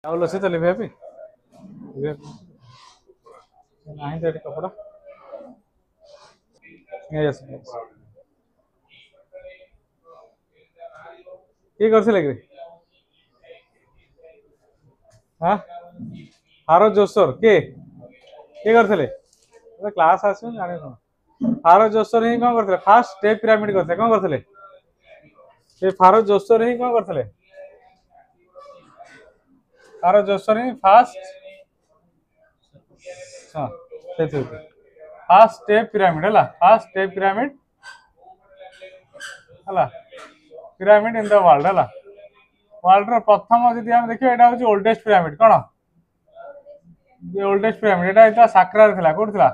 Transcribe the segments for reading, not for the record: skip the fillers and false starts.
चावल अच्छे तो लिभे भी नहीं तो कपड़ा यस ये करथिले कि हां हारो जोसर के करथिले क्लास आसु जाने कोन फारो जोसर ही कोन करथिले फास्ट स्टेप पिरामिड करथे कोन करथिले से फारो जोसर ही कोन करथिले फारो जोसर ही फास्ट हां से फास्ट स्टेप पिरामिड हला फास्ट स्टेप पिरामिड हला पिरामिड इन द वर्ल्ड हला वर्ल्ड रो प्रथम जदि हम देखियो एटा होची ओल्डेस्ट पिरामिड कोन ये ओल्डेस्ट पिरामिड एटा इता साकरा रे थिला कोड थिला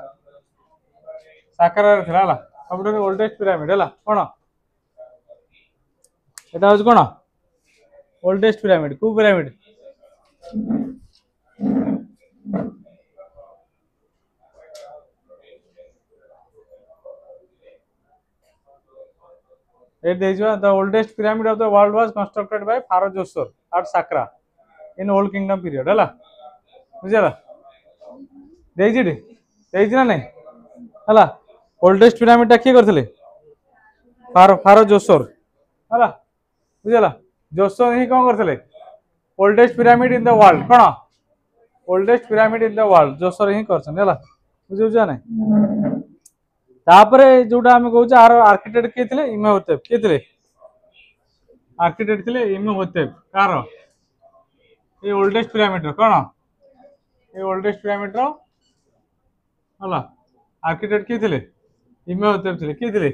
साकरा रे थिला हला सबडे ओल्डेस्ट पिरामिड हला कोन एटा होची कोन ओल्डेस्ट पिरामिड को pyramid It is the oldest pyramid of the world was constructed by Pharaoh Djoser at Saqqara in Old Kingdom period. हला बुझला देइछि देइछि ना नहीं हला ओल्डेस्ट पिरामिड टा के करथले फारो जोसर हला बुझला जोसर ही कोन करथले oldest pyramid in the world कोन oldest pyramid in the world Djoser ही करछन हला बुझुजा नहीं तापरे जोटा हम कहू आर आर्किटेक्ट के थिले इमहोतेप के थिले आर्किटेक्ट थिले इमहोतेप कार ये ओल्डेस्ट पिरामिड रो कोन ये ओल्डेस्ट पिरामिड रो हला आर्किटेक्ट के थिले इमहोतेप थिले के थिले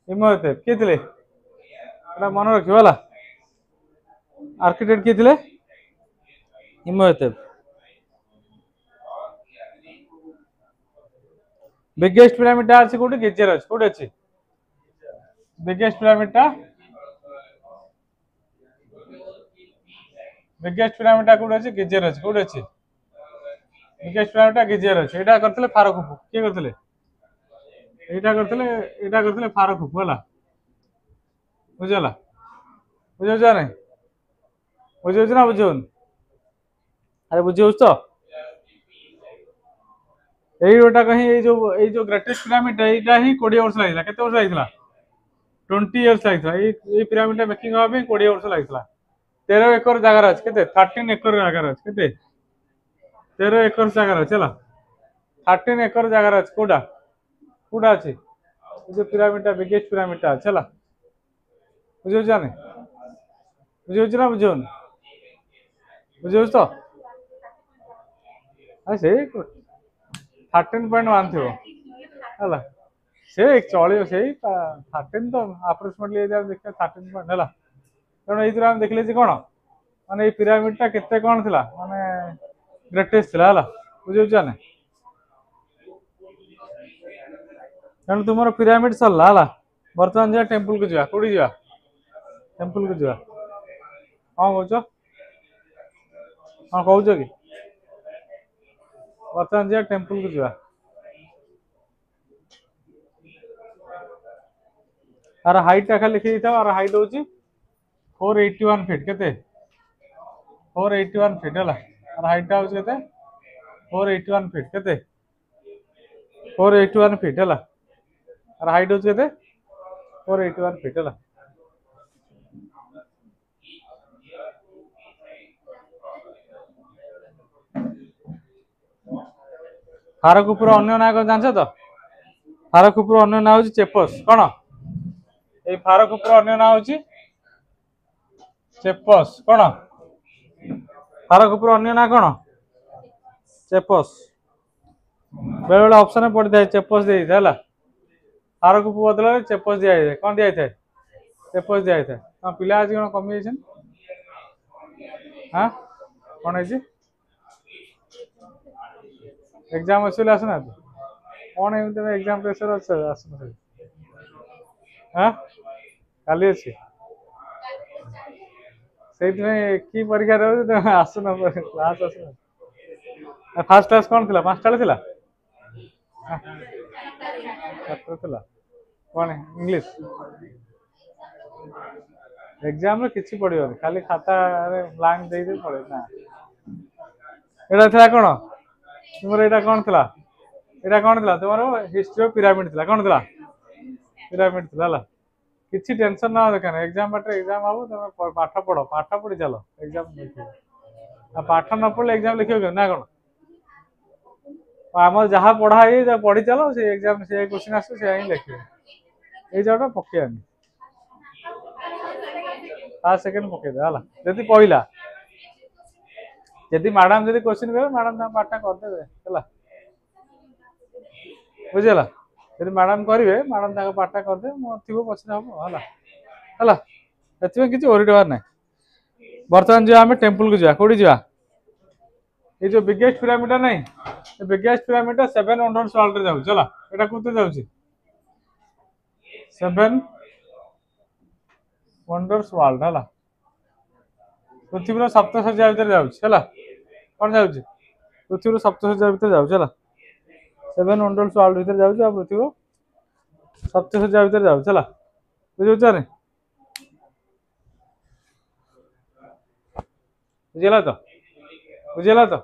इमहोतेप के थिले एटा मन रखियो हला आर्किटेक्ट के थिले इमहोतेप बिगेस्ट पिरामिड टा अछि कोठी गिजर अछि कोठी अछि बिगेस्ट पिरामिड टा कोठी अछि गिजर अछि कोठी अछि बिगेस्ट पिरामिड टा गिजर अछि एटा करथले फारो खुफु के करथले एटा करथले फारो खुफु हला बुझला बुझो जा नहीं बुझो ना बुझोन अरे बुझियो तो एटा कहीं ये जो ग्रेटेस्ट पिरामिड एटा ही 20 वर्ष लागिला केते वर्ष लागिला 20 इयर्स लागिला ये पिरामिड मेकिंग होबे 20 वर्ष लागिला 13 एकड़ जगह अछि केते 13 एकड़ जगह अछि केते 13 एकड़ जगह अछि हला 13 एकड़ जगह अछि कोडा अछि जो पिरामिड टा बिगेस्ट पिरामिड टा अछि हला बुझियो जाने बुझियो ना बुझोन बुझियो तो से 13.1 थियो हला से चलियो से 13 तो अप्रोक्सीमेटली एजा देखा 13 पॉइंट हला तण एइतिर हम देखले जे कोन माने ए पिरामिड टा केते कोन थिला माने ग्रेटेस्ट थिला हला बुझियो जाने तण तुमरो पिरामिड सरला हला वर्तमान जे टेंपल को जिया कोडी जिया टेंपल को जिया हां कहजो हां कहजो कि वर्तमान जे टेंपल को जिया आर हाइट टा खाली लिखि था आर हाइट होची 481 फीट केते 481 फीट हला आर हाइट टा होची केते 481 फीट केते 481 फीट हला आर हाइट होची केते 481 फीट हला फारकुपुर अन्य ना को जानछ तो फारकुपुर अन्य ना होची चेपस कोन ए फारकुपुर अन्य ना होची चेपस कोन फारकुपुर अन्य ना कोन चेपस बेले बेले ऑप्शन में पड़ जाए चेपस दे हला फारकुपुर बदला चेपस दिया जाए कोन दिया जाए चेपस दिया जाए हां पिला आज कोन कमी जायछन हां कोन है जी एग्जाम असले आसना कौन एमती एग्जाम प्रेशर अच्छे आसन हाँ काली अच्छी से कि परीक्षा रही आसन क्लास आसन फास्ट क्लास कौन थी 5टा थी चैप्टर थी कौन इंग्लिश एग्जाम रे किछि पड़िबो खाली खाता रे ब्लैंक दे दे पड़े ना एटा थला कोन तुमर एटा कोन थला एटा कोन थला तुमर हिस्ट्री ऑफ पिरामिड थला कोन थला पिरामिड थला ला किछि टेंशन ना देखन एग्जाम बाटे एग्जाम आबो तुम पाठ पढ़ी चलो एग्जाम देखियो आ पाठ न पढ़ले एग्जाम लिखियो ना कोन आम जहाँ पढ़ा है पढ़ी चलो से एग्जाम से क्वेश्चन आस से ही लिखे ये जोटा पकेआनी फास्ट सेकंड पके दे हला जदी पहिला जदी मैडम जदी क्वेश्चन करे मैडम ता पाठा कर देबे हला बुझला जदी मैडम करिवे मैडम ता पाठा कर दे मो थिबो पछन हबो हला हला एतमे किछि ओरिडवार नै वर्तमान जे हमें टेंपल को जा कोडी जा ये जो बिगेस्ट पिरामिड है नहीं बिगेस्ट पिरामिड 7 वंडर्स वर्ल्ड रे जाउ चला एटा कोते जाउची 7 वंडर्स वर्ल्ड हला पृथ्वी सप्तशଯ୍ୟା भीतर जाउची हला कोन जाउची पृथ्वी सप्तशଯ୍ୟା भीतर जाउची हला 7 वंडर्स वर्ल्ड भीतर जाउची आ पृथ्वी सप्तशଯ୍ୟା भीतर जाउची हला बुझुचा रे बुझला तो बुझला तो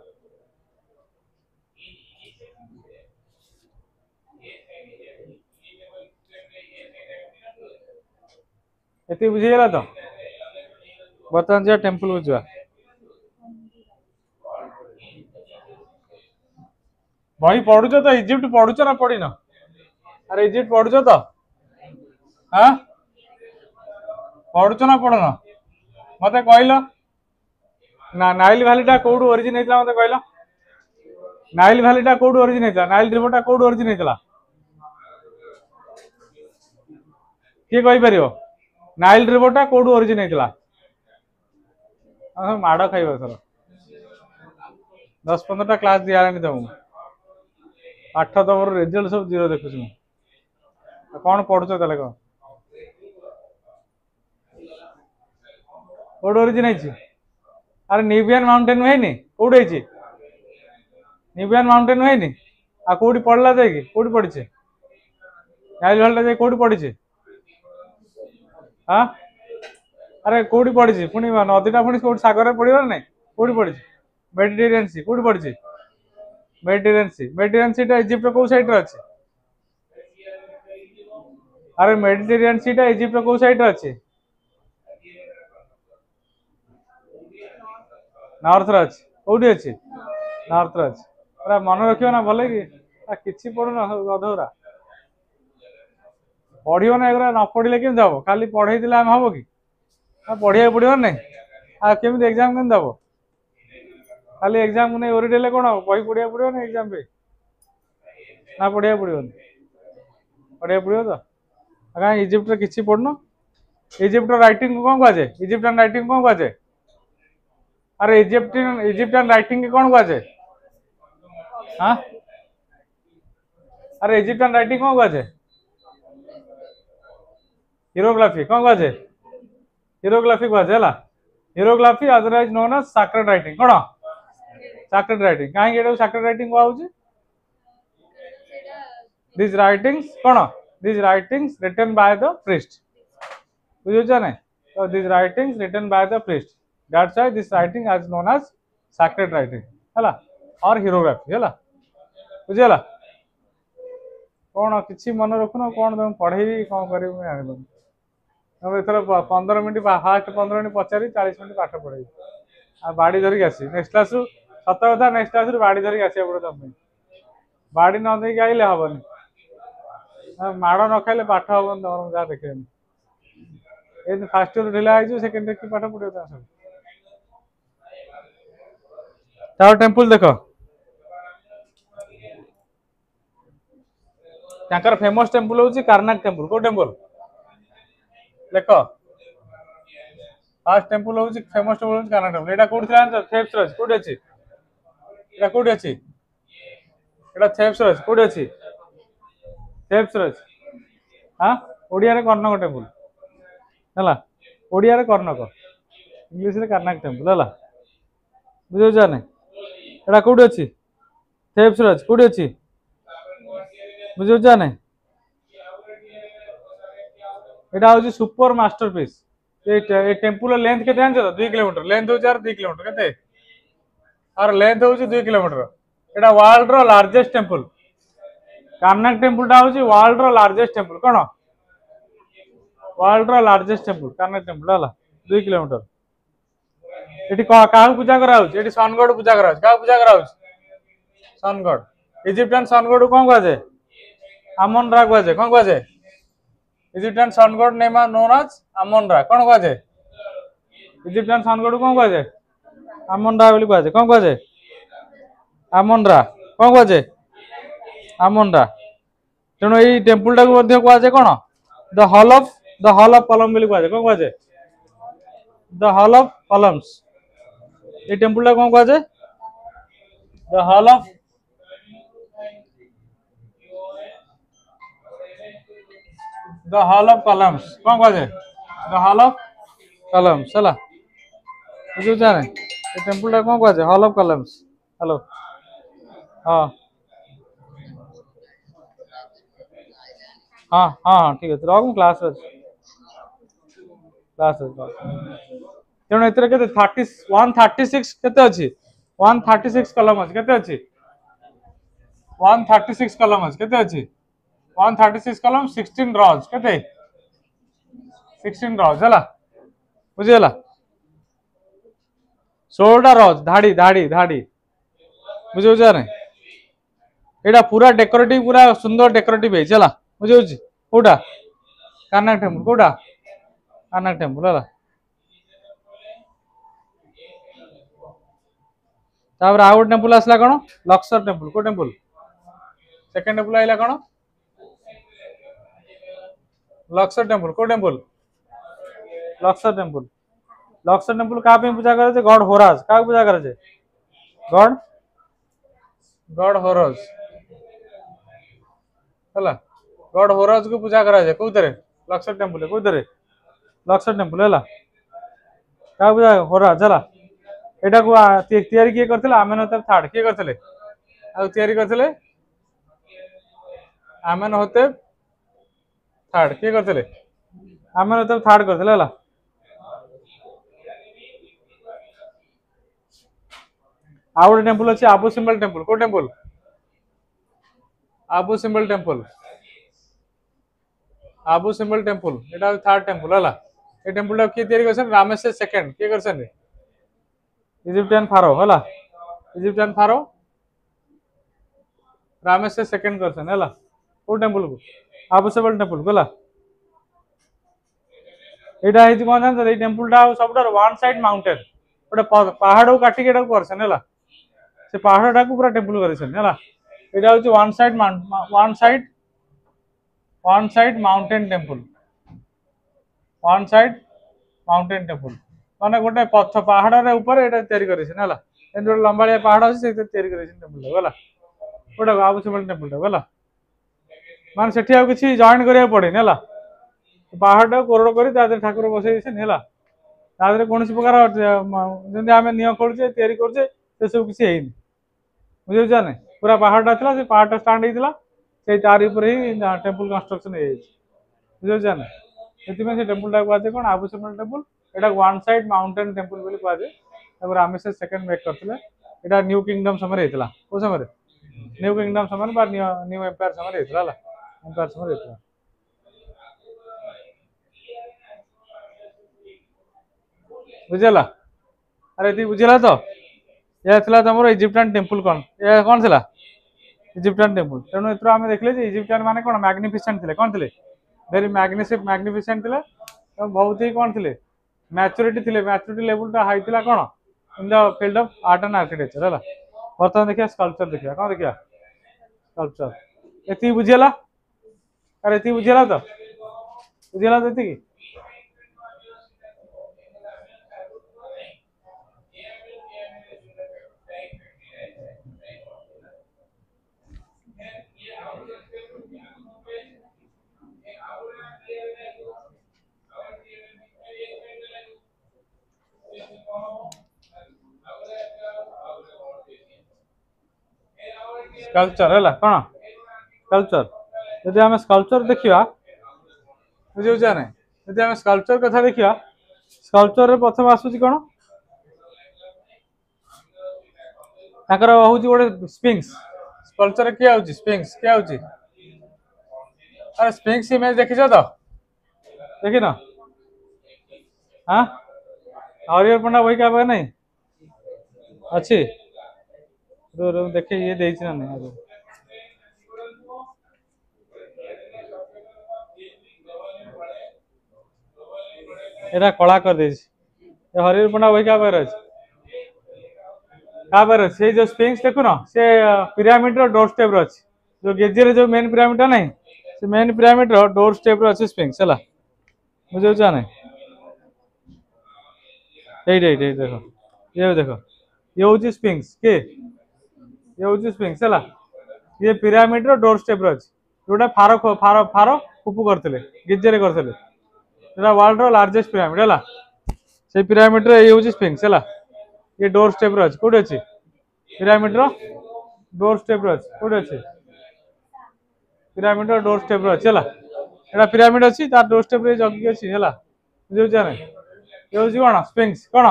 एति बुझीगला तो बर्तमान जे टेंपल को जा भाई पढुछ तो इजिप्ट पढुछ ना पढिन अरे इजिप्ट पढुछ तो हां पढुछ ना पढन मते कहलो ना नाइल वैलीटा कोड ओरिजिन हेतला मते कहलो नाइल वैलीटा कोड ओरिजिन हेतला नाइल रिवरटा कोड ओरिजिन हेतला के कहि परियो नाइल रिवरटा कोड ओरिजिन हेतला माड़ खाइबो सर 10-15टा क्लास दिया रानी तुमको पाठ तमर रिजल्ट सब जीरो देखुछ मु कोन पढुछ तले को कोड ओरिजिन हेछि अरे निबियन माउंटेन हेनी कोड हेछि निबियन माउंटेन हेनी आ कोडी पड़ला जाय कि कोडी पड़िछे नाइल वैली जाय कोडी पड़िछे हां अरे कोडी पड़िछे पुनी नदीटा पुनी कोडी सागर रे पड़ियो नै कोडी पड़िछे मेडिटेरियन सी कोडी पड़िछे मेडिटेरियन सी टा इजिप्ट को साइड रे अछि अरे मेडिटेरियन सी टा इजिप्ट को साइड रे अछि नॉर्थ रे अछि कोडी अछि नॉर्थ रे अछि अरे मन रखियो ना भले कि किछि पढु ना अधौरा पढ़ियो ना एगरा न पढ़िले केम जाबो खाली पढ़ाई दिला हम हबो कि पढ़िया पड़ो ना आ केमी एग्जाम केम दबो खाली एग्जाम को नहीं ओरिडेले कोन बही पढ़िया पड़ो ना एग्जाम पे ना पढ़िया पड़ो तो कहीं इजिप्ट रे किछि पढ़नो इजिप्ट राइटिंग को कोन कहजे इजिप्टियन राइटिंग कोन कहजे अरे इजिप्टियन राइटिंग के कोन कहजे हां अरे इजिप्टियन राइटिंग कोन कहजे हिरोग्राफी कोन कहजे हिरोग्राफी कहजे हला hierography otherwise known as sacred writing कोन सैक्रेड राइटिंग काहे एडो सैक्रेड राइटिंग को आउची दिस राइटिंग्स कोन this writings written by the priest बुझुचा नै तो this writings written by the priest that's why this writing is known as sacred writing हला और हिरोग्राफी हला बुझला कोन किछि मन रखुनो कोन तुम पढ़ेई कोन करिव मैं आनिबो हम एथर 15 मिनिट फास्ट 15 मिनिट पचारि 40 मिनिट पाठ पढ़ाई आ बाड़ी धरिक आसी नेक्स्ट क्लास सत कथा नेक्स्ट क्लास बाड़ी धरिक आसी पड़े तुम बाड़ी न देके आइले हबनी माड़ न खाइले पाठ हबन तुम जा देखेनी ए फर्स्ट ईयर ढिला आइजो सेकंड ईयर की पाठ पढ़ियो ता सब टावर टेंपल देखो तांकर फेमस टेंपल होची कार्नाक टेंपल को टेंपल देखो फर्स्ट टेंपल होची फेमस टेंपल होची कार्नाक टेंपल एटा कोड थला थेप्स रज कोड अछि एटा कोड अछि एटा थेप्स रज कोड अछि थेप्स रज हां ओडिया रे कर्णक टेंपल हला ओडिया रे कर्णक इंग्लिश रे कार्नाक टेंपल हला बुझो जा नै एटा कोड अछि थेप्स रज कोड अछि बुझो जा नै एटा होची सुपर मास्टरपीस ये टेम्पल लेंथ के जान 2 किलोमीटर लेंथ हो 2 किलोमीटर के और लेंथ हो 2 किलोमीटर एटा वर्ल्ड रो लार्जेस्ट टेम्पल कर्नाक टेम्पल टा हो वर्ल्ड रो लार्जेस्ट टेम्पल कौन वर्ल्ड रो लार्जेस्ट टेम्पल कर्नाक टेम्पल है 2 किलोमीटर ये क्या पूजा करा सनगढ़ पूजा करा क्या पूजा करा सनगढ़ इजिप्टियन सनगढ़ कौन कहुए आमन रा कहुए कौन कहुए Egyptian Sangarh name known as आमन रा कौन कहुए इजिप्टियन सनगढ़ कौन कहुए आमन रा बोली कहुए कौन कहुए आमन रा कौन कहुए आमन रा तेणु ये टेम्पल टाक कहुए कौन द हॉल ऑफ कलम बोली कहुए कौन कहुए द हॉल ऑफ कलम्स ये टेम्पल टाक कौन कहुए द हॉल ऑफ कलम्स कौन कहुए द हॉल ऑफ कलम्स है बुझे ये टेम्पल टाक कौन कहुए हॉल ऑफ कलम्स हेलो हाँ हाँ हाँ ठीक है रख क्लास तेणु ए 136 केते अच्छी 136 कलम अच्छी केते अच्छी 136 कलम अच्छी केते अच्छी 136 कलम 16 रॉज केते 16 रॉज है बुझीगला 16टा रॉज धाड़ी धाड़ी धाड़ी बुझे यहाँ पूरा डेकोरेटिव पूरा सुंदर डेकोरेटिव है बुझे कौटा कर्नाक टेम्पल कौटा कर्नाक टेम्पल है तापर आउ गोटे टेम्पल आसला कौन लक्सर टेम्पल को टेम्पल सेकेंड टेम्पल आइला कौन लक्सर टेम्पल को टेम्पल लक्सर टेम्पल क्या पूजा करे गॉड होराज क्या पूजा करे गॉड गॉड होराज है गॉड होराज को पूजा करा कौन लक्सर टेम्पल कौन लक्सर टेम्पल है क्या पूजा होराज है एटा को तैयारी किए करथिले आमेनहोतेप थर्ड किए करथिले आ तैयारी करथिले आमेनहोतेप थर्ड किए करथिले आमेनहोतेप थर्ड करथिले हला आ गोटे टेम्पल अच्छे आबू सिम्बल टेम्पल को temple Abu symbol temple Abu symbol temple एटा थर्ड टेम्पल है ये टेम्पल टा किए तैयारी करछन रामेसेस सेकंड किए करछन इजिप्टियन फारो है इजिप्टियन फारो रामेसेस सेकंड करछन है को टेम्पल को आबू सिम्बल टेम्पल को एटा है कौन जानते टेम्पल टा सब वन साइड माउंटेन गोटे पहाड़ को काटिक करछन है से पहाड़ टाक पूरा टेम्पल कर one side mountain temple one side mountain temple माने गोटे पथ पहाड़ ऊपर एटा तैयारी करिसन हला एंड गोटे लंबालिया पहाड़ अछि से तैयारी करिसन टेम्पल हला गोटे आबू सिम्बल टेम्पल हला माने सेठी आ किछि जॉइन करिया पड़ेनी हला पहाड़ टा कोरड़ करी तादे ठाकुर बसै दिसन हला तादे कोनसी प्रकार जंदे आमे नियो खोलुचे तैयारी करछे से सब किछि हेइनी बुझे जाने पूरा पहाड़ टा थिला से पहाड़ टा स्टैंड हेइतिला से तारि ऊपर ही टेम्पल कंस्ट्रक्शन हे बुझे जाने से टेम्पल टा कहते कौन आबू सिम्बल टेम्पल एटा वन साइड माउंटेन टेम्पल बोली कहते तापर रामेसेस सेकंड मेक करथिले एटा न्यू किंगडम समय हेतिला को समय न्यू किंगडम समय बा न्यू एम्पायर समय हेतिला एम्पायर समय हेतिला बुझेला अरे ती बुझेला तो या थिला तमरो इजिप्टियन टेम्पल कौन या कौन थिला इजिप्टियन टेम्पल तेणु एथरो आमे देखले जे इजिप्टियन माने कोन मैग्निफिसेंट थिले कोन थिले वेरी मैग्निफिसेंट थिले बहुत ही कौन थिले मैच्योरिटी लेवल टा हाई थिला कोन in the field of art and architecture है बर्तमान देखिए स्कल्पचर देखिए कौन देखिए स्कल्पचर एति बुझेला अरे एति बुझेला तो एति स्कल्पचर है कौन स्कल्पचर यदि आम स्कल्पचर देखा बुझे ना यदि आम स्कल्पचर कथा देखा स्कल्पचर रे प्रथम आसुची कोन ताकर होउची गोटे स्पिंक्स स्कल्पचर रे के आउची स्पिंक्स के आउची अरे स्पिंक्स इमेज देखिछो तो देखिन हां हरिहर पंडा वही का नहीं अच्छी रो रो देखे ये देइछ ना नहीं एरा कला कर देइछ हरिहर पंडा वही का पर अछि काबर से जो स्पिंक्स देखु ना से पिरामिड रो डोर स्टेप रो अछि जो गेजे रे जो मेन पिरामिड नहीं से मेन पिरामिड रो डोर स्टेप रो अछि स्पिंक्स हला बुझौ जा नहीं एई देखो ये होची स्पिंक्स के ये होची स्पिंक्स हला ये पिरामिड रो डोर स्टेप रो अछि जोटा फारो फारो फारो फुपु करथिले गेजे रे करथिले एटा वर्ल्ड रो लार्जेस्ट पिरामिड हला से पिरामिड रे ये होची स्पिंक्स हला ये डोर स्टेप रो अछि कोड अछि पिरामिड रो डोर स्टेप रो अछि कोड अछि पिरामिड रो डोर स्टेप रो अछि हला एटा पिरामिड अछि ता डोर स्टेप रे जगी अछि हला बुझौ जा नहीं ये होची कोन स्पिंक्स कोन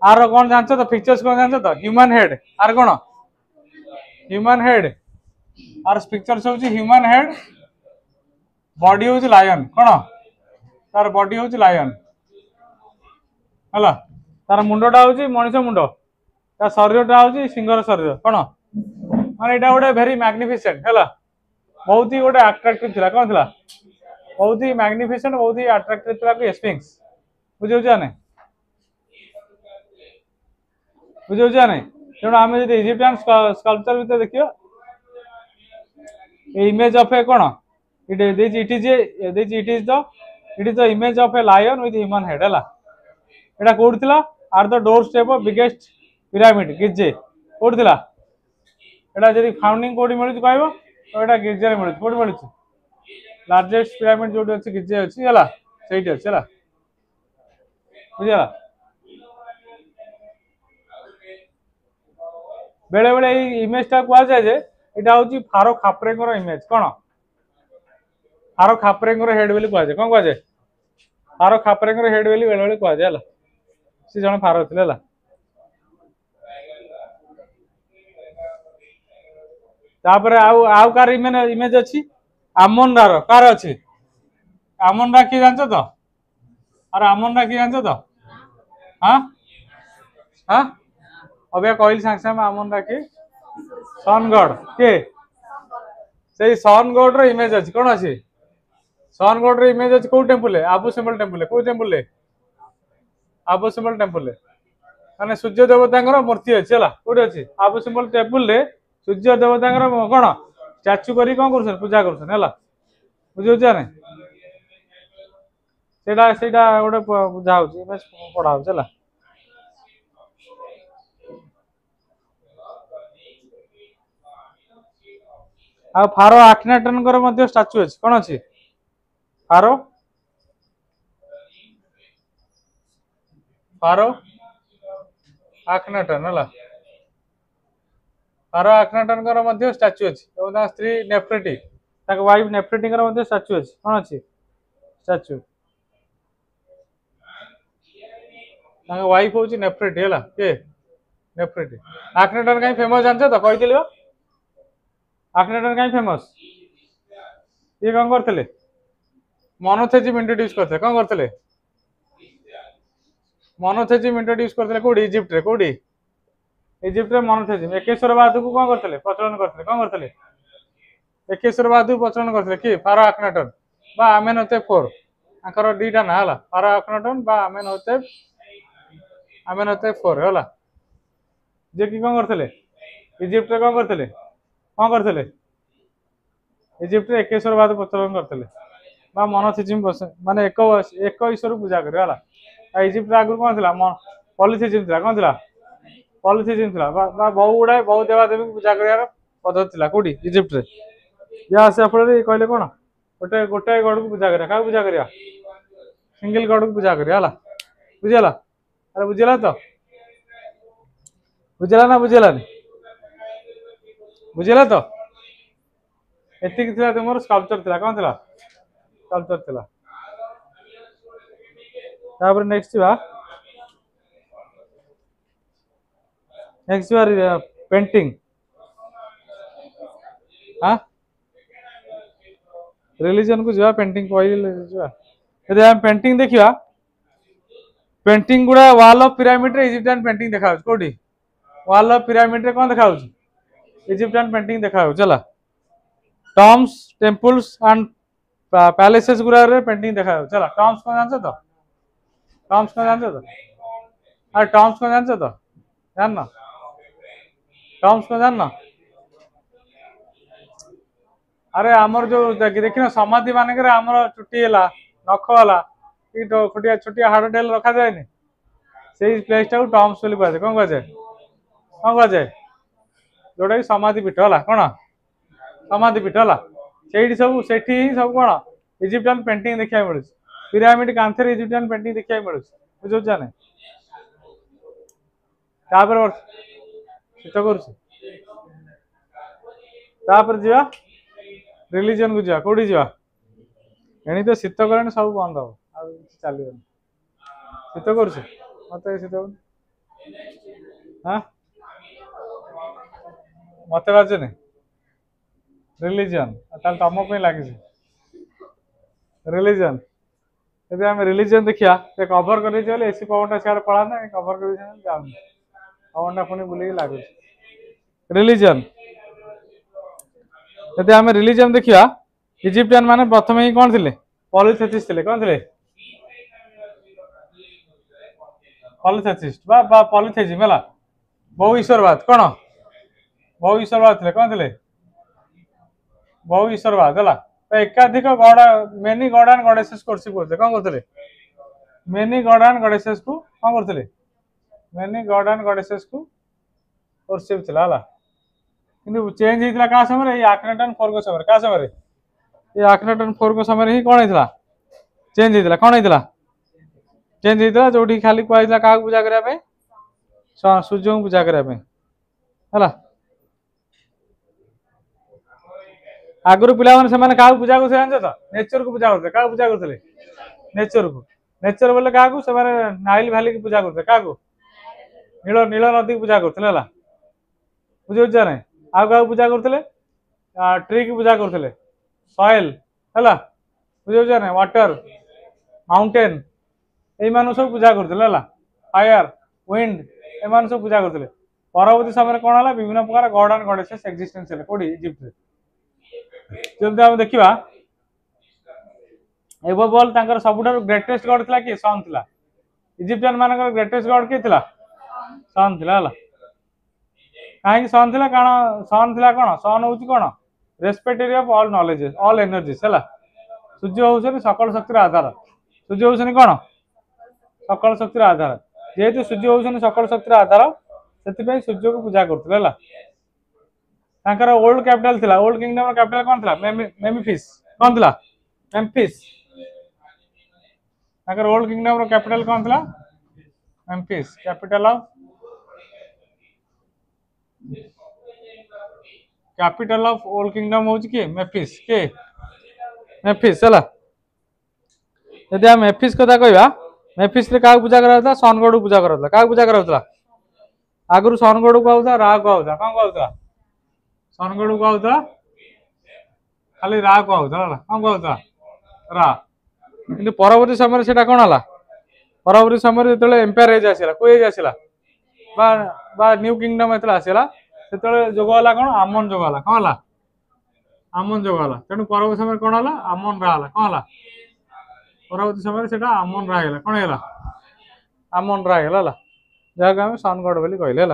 आर कोन जानछो तो पिक्चर्स कोन जानछो तो ह्यूमन हेड आर कोन ह्यूमन हेड आर पिक्चर्स होची ह्यूमन हेड बॉडी होची लायन कोन तार बॉडी होची लायन हला तार मुंडटा होची मनिष मुंड ता शरीरटा होची सिंगर शरीर कोन माने एटा गोटे वेरी मैग्निफिसेंट हला बहुत ही गोटे अट्रैक्टिव थिला कोन थिला बहुत ही मैग्निफिसेंट बहुत ही अट्रैक्टिव थिला कि स्पिंक्स बुझौ जा नहीं बुझौ जा नहीं तेणु आम जो इजिप्टियन स्कल्पचर भीतर देखियो इमेज ऑफ ए कोन it is the image of a lion with human head हला एटा कोड थिला आर the doorstep of biggest pyramid Giza कोड थिला एटा जदी फाउंडिंग कोड मिलु कहबो तो एटा गिजे रे मिलु कोड मिलु लार्जेस्ट पिरामिड जोटी अछि गिजे अछि हला सेठी अछि हला बुझला बेले बेले এই ইমেজটা কোয়া যায় যে এটা হচ্ছে ফারো খাপরেঙ্গর ইমেজ কোন ফারো খাপরেঙ্গর হেড বলি কোয়া যায় কোন কোয়া যায় फारो खापरेंगर हेड बेली बेले बेले कोआ যায় हला से जण फारो थिले हला तापर आउ कार इमेज अछि आमोन रा कार अछि आमोन रा की जानछो तो अरे आमोन रा की जानछो तो हां हां अबे कहली सांग सांग आमोन रा की सनगढ़ के से सनगढ़ रो इमेज अछि कोन अछि सनगढ़ रो इमेज अछि को टेंपल है आबू सिंबल टेंपल है को टेंपल है आबू सिंबल टेंपल है माने सूर्य देवता मूर्ति अछि हला कोड अछि आबू सिंबल टेंपल रे सूर्य देवता कोन स्टैच्यू करी कोन करछन पूजा करछन हला बुझौ जा नै सेटा सेटा गोटे पूजा होछि इमेज पढा होछि हला आ फारो आखनाटन कर मध्ये स्टैच्यू अछि कोन अछि फारो फारो आखनाटन हला फारो आखनाटन कर मध्ये स्टैच्यू अछि एवं ता स्त्री नेफ्रेटी ताक वाइफ नेफ्रेटी कर मध्ये स्टैच्यू अछि कोन अछि स्टैच्यू ताक वाइफ होछि नेफ्रेटी हला के नेफ्रेटी आखनाटन काई फेमस जानछ तो कहिदिलियो आखनाटन काई फेमस ये कोन करथले मोनोथेजिम इंट्रोड्यूस करथले कोन करथले मोनोथेजिम इंट्रोड्यूस करथले कोडी इजिप्ट रे कोडी इजिप्ट रे मोनोथेजिम एकेश्वरवाद को कोन करथले प्रचलन करथले कोन करथले एकेश्वरवाद को प्रचलन करथले की फारो आखनाटन बा आमेनोतेप 4 आकर दीटा ना हला फारो आखनाटन बा आमेनोतेप 4 हला जे की कोन करथले इजिप्ट रे कोन करथले इजिप्ट रे एकेश्वरवाद प्रचलन करथले बा मोनोथेजिम माने एक ईश्वर पूजा करे हला इजिप्ट आगु कोन थिला पॉलीथेइज्म थिला कोन थिला पॉलीथेइज्म थिला बा बहु गुडा बहु देवा देवी पूजा करियार पद्धति थिला कोडी इजिप्ट रे या से फळे कहले कोन गोटे गोटे गॉड को पूजा करिया का पूजा करिया सिंगल गॉड को पूजा करिया हला बुझला अरे बुझला तो बुझला ना बुझला नहीं बुझला तो एतिक थिला तुमर स्कल्पचर थिला कोन थिला स्कल्पचर थिला तापर नेक्स्ट बा पेंटिंग हाँ रिलीजन को जा पेंटिंग कहले जा यदि हम पेंटिंग देखिया पेंटिंग गुड़ा वाल ऑफ पिरामिड रे इजिप्शियन पेंटिंग देखा कोडी वाल ऑफ पिरामिड रे कोन देखा इजिप्शियन पेंटिंग देखा चला टॉम्स टेंपल्स एंड पैलेसेस गुड़ा रे पेंटिंग देखा चला टॉम्स को जानछ तो टॉम्स को जानछ तो अरे टॉम्स को जानछ तो जान ना टॉम्स को जान ना अरे आमर जो देखिन समाधि मानक आमर चुटी है नख है कि छोटिया छोटिया हाड़ टेल रखा जाए से प्लेस टाक टम्स बोली कहुए कौन कहुए जोटा कि समाधि पीठ है कौन समाधि पीठ है से सब से सब कौन इजिप्टियन पेंटिंग देखा मिलूँ पिरामिड कांथे इजिप्टियन पेंटिंग देखा मिलूँ बुझे ना शीत कर जा रिलीजन को जा कौटी जा एणी तो शीत कले सब बंद हम चलो शीत कर मत शीत हाँ मत बाजुनि रिलीजन तुम लगे रिलीजन यदि आम रिलीजन देखिया कभर कर एसी पवन सियाड़े पलाना कभर कर जाऊन पवन पुणी बुले लगुच रिलीजन यदि आम रिलीजन देखिया इजिप्टियन माने प्रथम ही कौन थे पॉलीथेसिस्ट थे कौन थे पॉलीथेसिस्ट पॉलीथेजिम है बहु ईश्वरवाद कौन बहु ईश्वरवाद थे कौन थे बहु ईश्वरवाद है एकाधिक गड मेनी गड एंड गडेसेस करसिप करते कौन करते मेनी गड एंड गडेसेस को कौन करते मेनी गड एंड गडेसेस को करसिप थिला कि चेंज होता क्या समय आखनाटन 4 को समय क्या समय ये आखनाटन 4 को समय ही कौन होता चेंज होता कौन होता चेंज होता जो खाली कहला क्या पूजा करने सूर्य को पूजा करने है आगुरी पिला क्या पूजा करते जान तो नेचर को पूजा करते क्या पूजा करते नेचर बोले क्या नाइल भैली की पूजा करते क्या नील नील नदी की पूजा करते बुझे ना आउ क्या पूजा करते ट्री की पूजा करते सॉइल है बुझे ना वाटर माउंटेन ये सब पूजा करते फायर विंड एम सब पूजा करते परवर्ती समय कौन है विभिन्न प्रकार गॉड एंड गॉडेसेस एक्जिस्टेंस कौटी इजिप्ट जब आम देखा एबोल सब ग्रेटेस्ट गॉड था कि सन था इजिप्टियन मान ग्रेटेस्ट गॉड किए सन था कहीं सन था कारण सन था कौन सन हूँ कौन respected of all knowledges all energies है सूर्य हूँ सकल शक्तिर आधार सूर्य हूँ कौन सकल शक्तिर आधार जेहेतु सूर्य हूँ सकल शक्तिर आधार से सूर्य को पूजा करते ओल्ड कैपिटल थिला ओल्ड किंगडम कैपिटल कौन था मेम्फिस कौन था मेम्फिस ओल्ड किंगडम कैपिटल कौन था Memphis capital of old kingdom हो कि मेम्फिस के मेम्फिस है यदि आम मेम्फिस कथा कहवा मेम्फिस रे क्या पूजा करा सन गॉड को पूजा करा क्या पूजा करा आगुरी सन गॉड को आउता रा को आउता कौन कहता सन गॉड को आउता खाली रा को आउता कौन कहता रा कि परवर्ती समय से कौन है परवर्ती समय जो एम्पायर एज आसला को एज आसला न्यू किंगडम जो आसला से जोग है कौन आमन जोग है कौन है आमन जोग है तेणु परवर्ती समय कौन है आमन रा है कौन है परवर्ती समय से आमन रा है कौन है आमन रा है जहाँ आम सन गॉड बोली कहले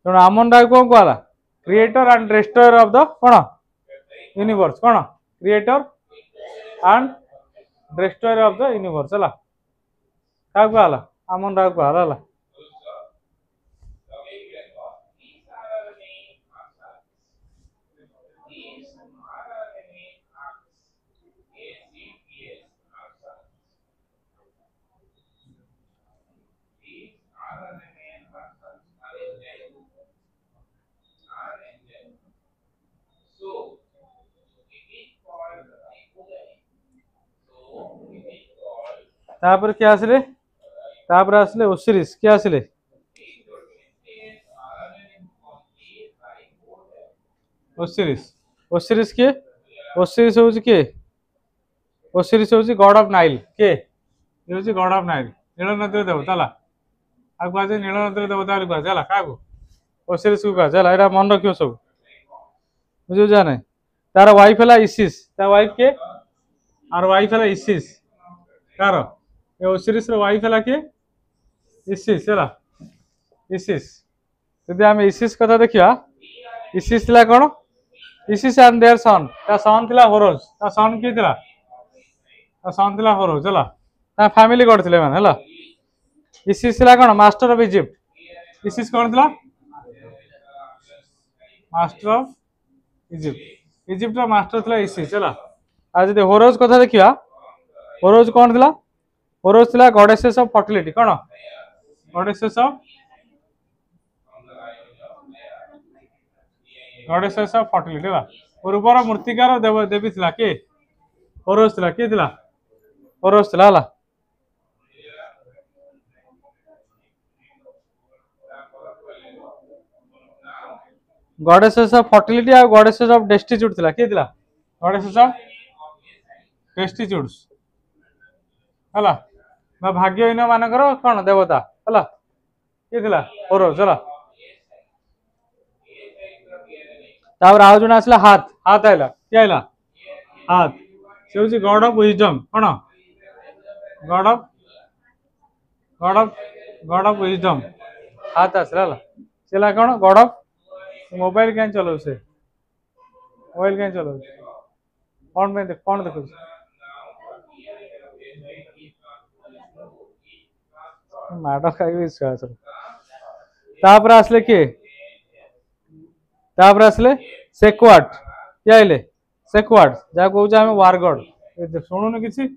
तेणु आमन रा कौन कहला creator and destroyer of the कौन यूनिवर्स कौन creator and destroyer of the universe है क्या कहला आमन रा कहला तापर किए आसिले तापर आसिले ओसिरिस किए आसिले ओसिरिस ओसिरिस किए ओसिरिस होउची किए ओसिरिस होउची गॉड ऑफ नाइल किए ये होउची गॉड ऑफ नाइल नील नदी देवता ला आ कुआ नील नदी देवता बोली कुआ चला का ओसिरिस को कुआ चला एटा मन रखियो सब बुझु जा नै तार वाइफ हला इसिस ता वाइफ के आर वाइफ हला इसिस कार ए ओसिरिस रो वाइफ हला के इसिस हला इसिस यदि आम इसिस कथा देखिया इसिस थिला कोन इसिस एंड देयर सन ता सन थिला होरोज ता सन की थिला ता सन थिला होरोज हला ता फैमिली गॉड थिले माने हला इसिस थिला कोन मास्टर ऑफ इजिप्ट इसिस कोन थिला मास्टर ऑफ इजिप्ट इजिप्ट रो मास्टर थिला इसिस हला आज जदि होरोज कथा देखिया होरोज कोन थिला होरोज थिला goddesses of fertility cone goddesses of fertility हला उर्वर मूर्तिकार देव देवी थिला के होरोज थिला के थिला होरोज थिला हला गॉडेसेस ऑफ फर्टिलिटी आ गॉडेसेस ऑफ डेस्टिट्यूट थिला के थिला गॉडेसेस ऑफ डेस्टिट्यूट्स हला बा भाग्यहीन मानकर कोन देवता हला के थिला होरोज हला तापर आउ जण आसला हाथ हाथ आइला के आइला हाथ से होची God of wisdom cone God of God of God of wisdom हाथ आसला हला सेला कोन गॉड ऑफ मोबाइल क्या चलो से मोबाइल क्या चलो कौन में देख कौन देखो माडो खाई विश्वास तापर आसले के तापर आसले सेक्वाट क्या आइले सेक्वाट जा कहूँ आम वार गॉड शुणुन किसी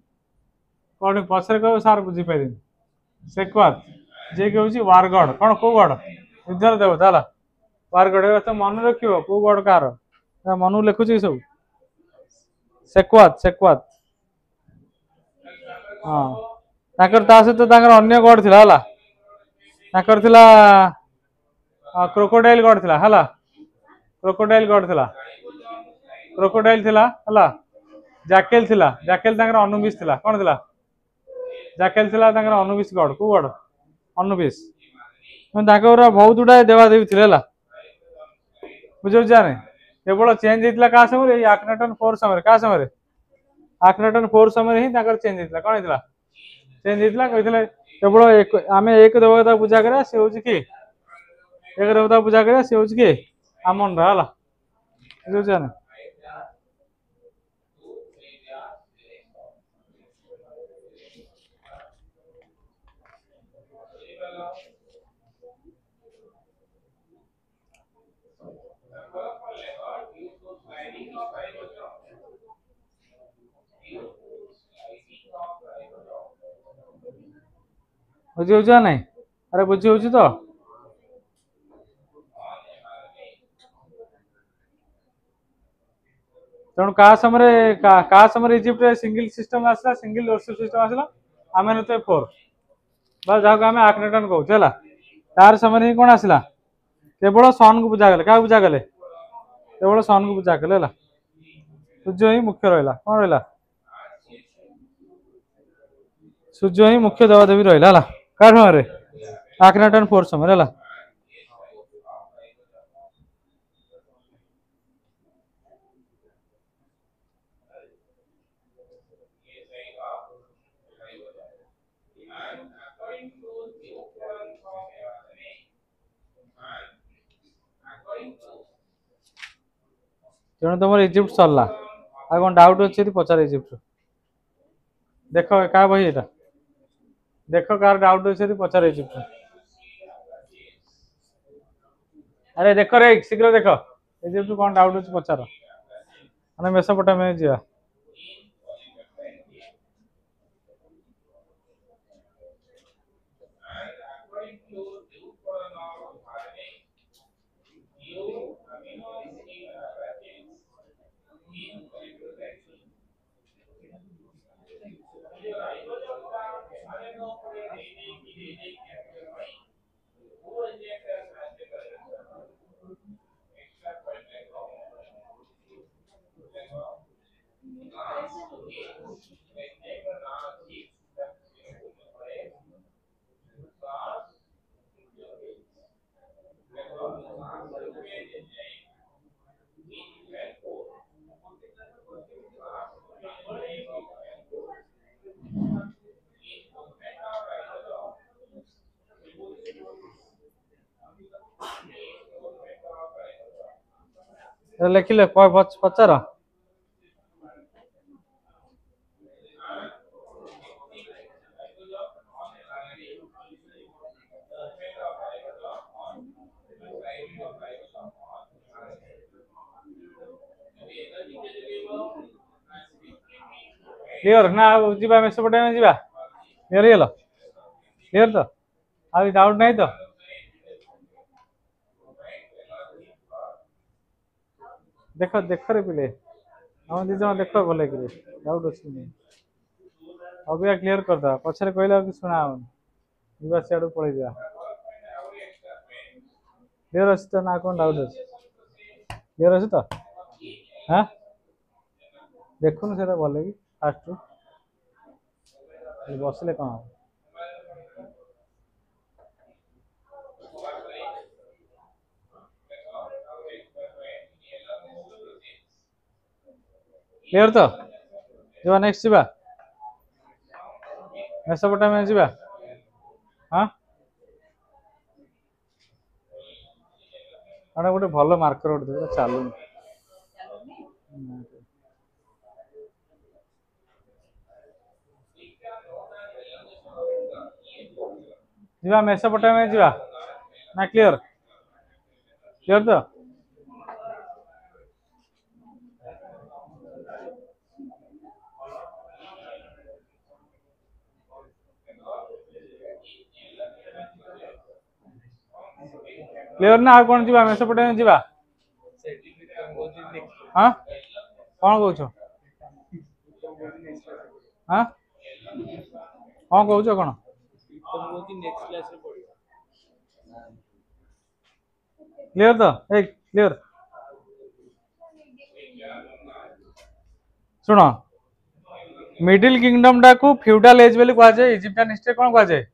कौन पचर कह सार बुझी पारे सेक्वात जे कि हूँ वार गॉड कौन कौ गॉड युद्धर देवता हला वार गॉड तो मन रखियो कौ गॉड कार मन लिखुची सब सेक्वात सेक्वात हाँ ताकर ता सहित ताकर अन्य गॉड थिला हला ताकर थिला क्रोकोडाइल गॉड थिला हला क्रोकोडाइल गॉड थिला क्रोकोडाइल थिला हला जैकेल थिला जैकेल ताकर अनुबिस थिला कोन थिला जैकेल थिला ताकर अनुबिस गॉड को गॉड अनुबिस ताकर बहुत गुडा देवादेवी थिले हला बुझो जाने केवल चेंज होता क्या समय आखनाटन 4 समय क्या समय आखनाटन 4 समय ही चेंज होता कौन होता चेंज होता कहते केवल आम एक देवता पूजा करा सी हूँ कि एक देवता पूजा करा सी हूँ कि आमन रहा बुझे बुझी हो ना अरे बुझी हो तो तेणु क्या समय इजिप्ट सिंगल सिस्टम आसला सिंगल वर्शिप सिस्टम आसला आम तो 4 बस जहाँ को आम आखनाटन कहूँ तार समय ही कौन आसला केवल सन को पूजा कले क्या पूजा कले केवल सन को पूजा कले सूर्य ही मुख्य रहा कौन रहा सूर्य ही मुख्य देवादेवी रहा क्या समय आखनाटन 4 समय है तेणु तुम इजिप्ट सरला आ कौन डाउट अच्छे पचार इजिप्ट देख क्या बही यहाँ देख कार डाउट अच्छे पचार इजिप्ट अरे देख रे शीघ्र देख इजिप्ट कौन डाउट अच्छे पचार मैंने मेसोपोटामिया जा लिखिले पचार क्लियर ना जीवा मेसोपोटामिया जीवा क्लियर हेलो क्लियर तो आ डाउट नहीं तो देख देख रे पिले हम दी जन देख भले कि डाउट अछि नहीं अभी क्लियर कर दा पछरे कहला कि सुना जीवा सियाडू पळै जा क्लियर अछि तो ना कोन डाउट अछि क्लियर अछि तो हां देखुन सेटा भले कि फास्ट बसले कौन क्लियर तो जीवा नेक्स्ट जीवा मेसोपोटामिया जीवा हाँ अरे गोटे भल मार्कर गोटे चालू जीवा मेसोपोटामिया जीवा ना क्लियर क्लियर तो क्लियर ना कौन जीवा मेसोपोटामिया जीवा हाँ कौन कौच हाँ कौन कौच कौन क्लियर तो एक क्लियर सुन मिडिल किंगडम टा को फ्यूडाल एज बोली कह जाए इजिप्शियन हिस्ट्री कौन कह जाए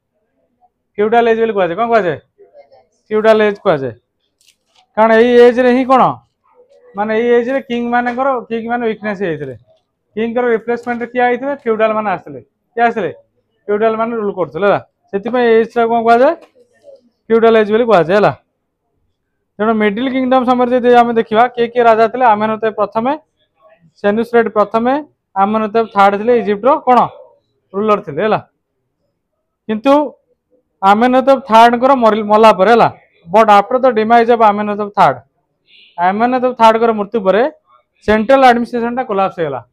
फ्यूडाल एज बोली कह जाए कौन कह जाए फ्यूडाल एज कह जाए कारण यही एज रे ही कौन माने यही एज रे किंग माने वीकनेस होइथिले किंग कर रिप्लेसमेंट किया आइथिले फ्यूडाल माने आसले किया आसले फ्यूडाल माने रूल करथले सेति पे एज रा कौन कह जाए फ्यूडाल एज बोली कह जाए हला तेणु मिडिल किंगडम समय जे आमे देखिबा के राजा थिले आमेनहतेब प्रथमे सेनुसरेट प्रथमे आमेनहतेब थर्ड थिले इजिप्ट रो कोन रूलर थिले हला किंतु आमेनहतेब थर्ड कर मला पर हला but after the demise of Amenhotep third कर मृत्यु पर सेंट्रल एडमिनिस्ट्रेशन टा कोलैप्स होला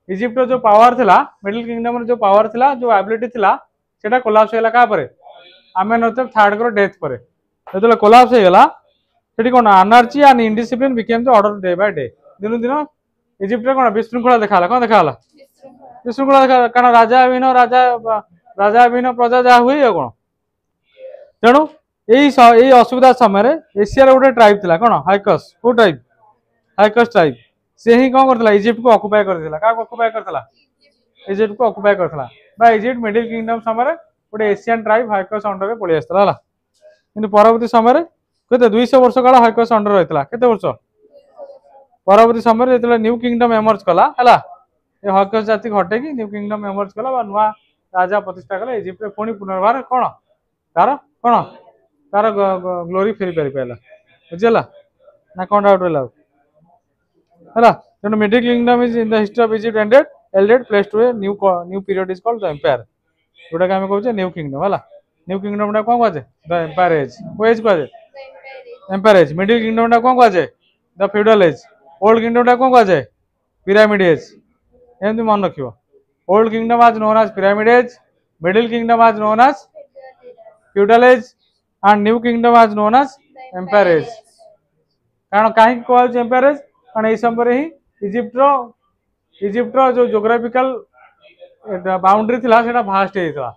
इजिप्ट रो जो पावर थिला मिडिल किंगडम रो जो पावर थिला जो एबिलिटी थिला सेटा कोलैप्स होला का पर आमेनहतेब थर्ड कर डेथ पर जेतले कोलैप्स होला सेठी कोन energy and indiscipline became the order day by day दिन दिन इजिप्ट रे कोन विशृंखला देखाला कोन देखाला विशृंखला देखा कारण राजा अभिन्न प्रजा जा हुई कोन तेणु यही असुविधा समय एशिया गोटे ट्राइब थिला कोन हाइकस को हाइकस ट्राइब से ही कौन करथिला इजिप्ट को ऑक्युपाई करथिला का ऑक्युपाई करथिला इजिप्ट को ऑक्युपाई करथिला बा इजिप्ट मिडिल किंगडम समय गोटे एशियन ट्राइब हाइकस अंडर रे पळि आस्तला हला किंतु परवर्ती समय केते 200 वर्ष काल हाइकस अंडर रहथिला केते वर्ष परवर्ती समय जो न्यू किंगडम एमर्ज कला हला ये हाइकस जाति हटे कि न्यू किंगडम एमर्ज कला बा नुआ राजा प्रतिष्ठा कले इजिप्ट रे पुणी पुनर्बार कोन तार ग्लोरी फेरी पारि पाइला बुझला ना कोन डाउट रहला हला तेणु middle kingdom is in the history of Egypt yielded place to a new period is called the empire जोटा के हम कहउछे न्यू किंगडम हला न्यू किंगडम टा कोन कहजे द एम्पायर एज को एज कहजे एम्पायर एज मिडिल किंगडम टा कोन कहजे the feudal age old kingdom टा कोन कहजे पिरामिड एज एमती मन रखियो ओल्ड किंगडम आज known as pyramid age middle kingdom आज known age feudal age and new kingdom आज नोन एज एम्पायर एज कारण कहीं कहउछे एम्पायर एज कारण ए समय ही इजिप्ट रो जो ज्योग्राफिकल बाउंड्री थिला सेटा भास्ट हेइतला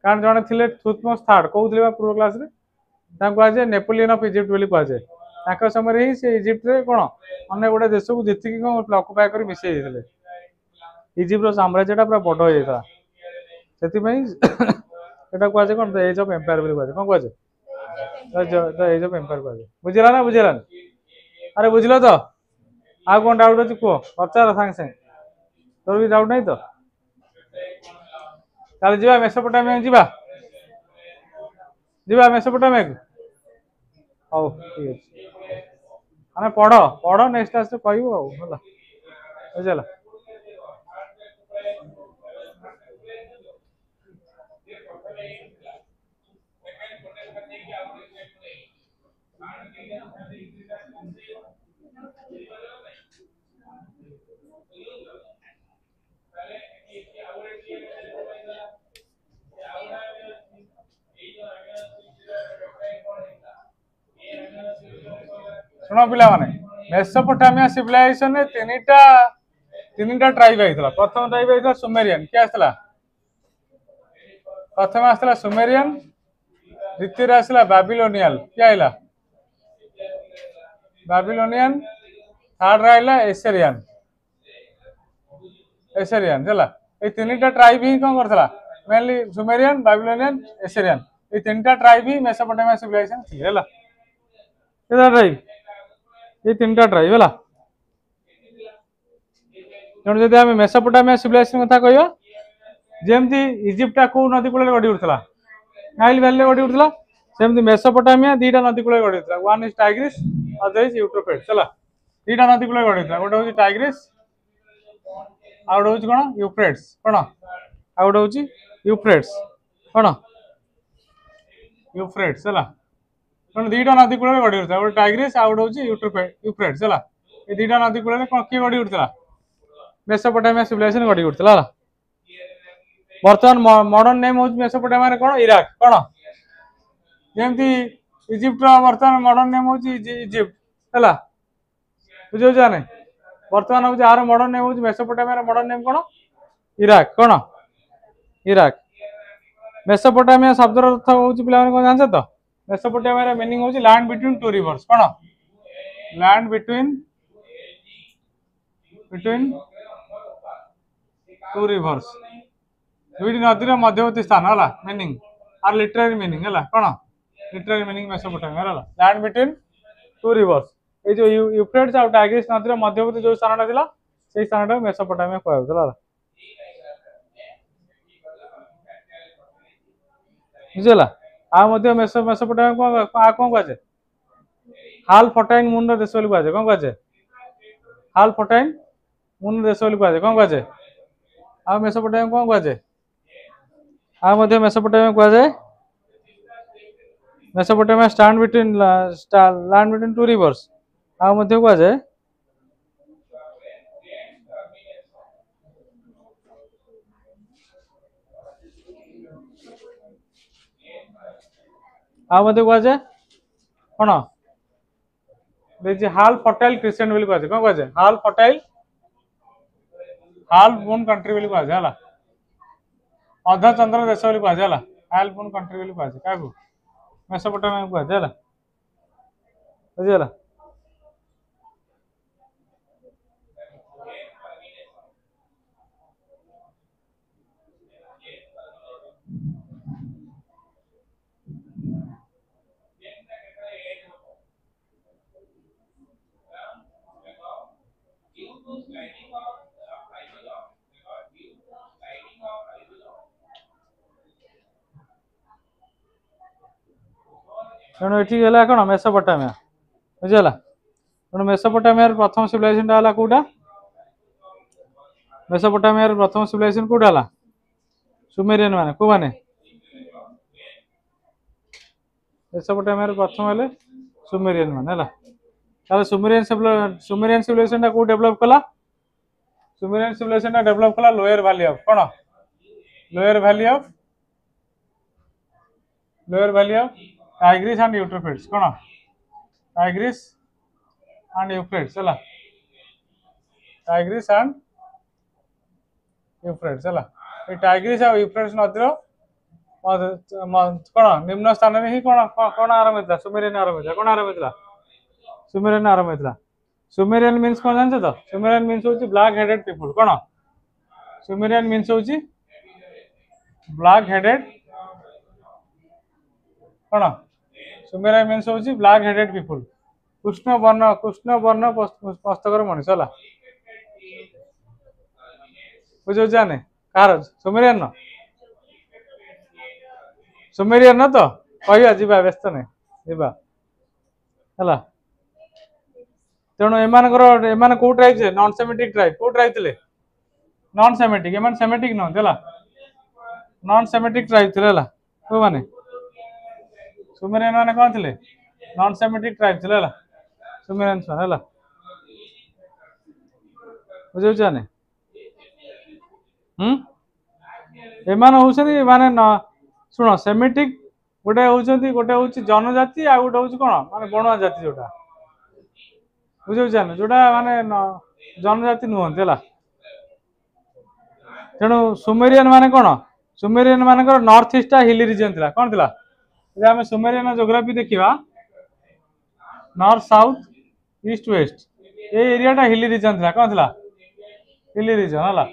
कारण जने थिले थुतमोस थर्ड कहउथिले पूर्व क्लास रे ताको आज नेपोलियन ऑफ इजिप्ट बोली कहजे ताको समय ही से इजिप्ट रे कोन अन्य गोटे देश को जेति की कोन ऑक्युपाई करी मिसै हेइतले इजिप्टर साम्राज्यटा पूरा बड़ हो जाता से कहुए कौन द एज ऑफ एम्पायर कहुए कौन कहुए द एज ऑफ एम्पायर कहुए बुझला ना बुझेगा अरे बुझल तो आ कौन डाउट अच्छी कह पचार सागे सागे तोर भी डाउट नहीं तो चल जी मेसोपोटामिया जीवा जीवा मेसोपोटामिया हौ ठीक है मैंने पढ़ पढ़ नेक्स्ट आस कह बुझल शुण पे मेसोपोटामिया सिविलाइजेशन में तीन टा ट्राइब आई प्रथम ट्राइब आई सुमेरियन किए आसला प्रथम आसला सुमेरियन द्वितीय आसला बाबिलोनियल किए आइला बाबिलोनियन थर्ड रहा एसेरियन एसेरियन चला ये तीन टा ट्राइब ही कौन करता मेनली सुमेरियन बाबिलोनियन एसेरियन ये तीन टा ट्राइब ही मेसोपोटामिया सिविलाइजेशन थी है ट्राइब ये तीन टा ट्राइब है तेणु जब आम मेसोपोटामिया सिविलाइजेशन कथा कहवा जमती इजिप्टा कौ नदी कूल गढ़ी उठा नाइल भैली गढ़ी उठा सेमती मेसोपोटामिया दीटा नदी कूल गढ़ी उठा one is Tigris other is Euphrates चला दीटा नदी कूल गढ़ी उठा गोटे हूँ टाइग्रिस आ गोटे हूँ कौन यूफ्रेट्स कौन आ गोटे हूँ यूफ्रेट्स कौन यूफ्रेट्स है तेणु दीटा नदी कूल गढ़ी उठा गोटे टाइग्रिस आ गोटे हूँ यूफ्रेट्स है ये दीटा नदी कूल किए गढ़ी उठा मेसोपोटामिया सिविलाइजेशन गढ़ी उठा बर्तमान मॉडर्न नेम हूँ मेसोपोटामिया कौन इराक कौन जमती इजिप्ट बर्तमान मॉडर्न नेम हूँ इजिप्ट है बुझे ना बर्तमान हूँ यार मॉडर्न नेम हूँ मेसोपोटामिया मॉडर्न नेम कौन इराक कौन इराक मेसोपोटामिया शब्द अर्थ हूँ पे कौन जानते तो मेसोपोटामिया मीनिंग हूँ लैंड बिटवीन टू रिवर्स कौन लैंड बिटवीन टू रिवर्स दुईटी नदी मध्यवर्ती स्थान है मीनिंग आर लिटरेरी मीनिंग है कौन लिटरेरी मीनिंग मेसोपोटामिया है लैंड बिटवीन टू रिवर्स ये जो यूफ्रेट्स और टाइग्रिस नदी मध्यवर्ती जो स्थान था से स्थान मेसोपोटामिया कहला बुझेगा आ मेसोपोटामिया कौन कहुए हाल फर्टाइन मून देश कहुए कौन कहुए हाल फर्टाइन मून देश कहुए कौन कहुए आ मेसोपोटामिया कौन कहुए आ मेसोपोटामिया कहुए Mesopotamia stand between land between two rivers आ कहुए आ कहुए कौन हाल फर्टाइल क्रिश्चियन कहुए कौन कहुए हाल फर्टाइल हाल मून कंट्री कहुए है अधा चंद्र देश कहुए हाल मून कंट्री कहुए क्या मेसोपोटामिया कहुए है बुझीगला तेणु ये कौन मेसोपोटामिया बुझीगला तेणु मेसोपोटामिया प्रथम सिविलाइजेशन कौटा मेसोपोटामिया प्रथम सिविलाइजेशन कौटा सुमेरियन माने को माने मेसोपोटामिया प्रथम हेले सुमेरियन माने है सुमेरियन सिविलाइजेशन को डेवलप कला सुमेरियन सिविलाइजेशन डेवलप कला लोअर वैली ऑफ कौन lower valley of Tigris and Euphrates कौन टाइग्रिस एंड यूफ्रेट्स है टाइग्रिस एंड यूफ्रेट्स है ये टाइग्रिस और यूफ्रेट्स नदी कौन निम्न स्थान में ही कौन कौन आरंभ होता सुमेरियन आरंभ होता कौन आरंभ होता सुमेरियन आरंभ होता सुमेरियन मीन्स कौन जानते तो सुमेरियन मीन्स हूँ ब्लैक हेडेड पीपुल कौन सुमेरियन मीन्स होची ब्लैक हेडेड कौन सुमेरियन मीन्स होची ब्लैक हेडेड पीपुल कृष्ण वर्ण मस्तकर मनीष है बुझे जाने कार सुमेरियन न सुमेरियन न तो कहवा जी व्यस्त नहीं जीवा है तेणु एम कौ ट्राइब से नॉन सेमेटिक ट्राइब कौ ट्राइब थे नॉन सेमेटिक एम सेमेटिक नुहत नॉन सेमेटिक ट्राइब थे कौ मैंने सुमेरियन मैंने कौन थे नॉन सेमेटिक ट्राइब थे सुमेरियन है बुझे एमान होउछनी माने शुण सेमेटिक गोटे होउछंती गोटे होउछि जनजाति आ गोटे होउछि कोन माने बणुआ जाति जोटा बुझे जोटा माने जनजाति नुहंती है तेणु सुमेरियन माने कोन सुमेरियन मानकर नॉर्थ ईस्ट हिली रीजन थिला कोन थिला जे हम सुमेरियन ज्योग्राफी देखिबा नॉर्थ साउथ ईस्ट वेस्ट ए एरियाटा हिली रीजन थिला कोन थिला हिली रीजन हला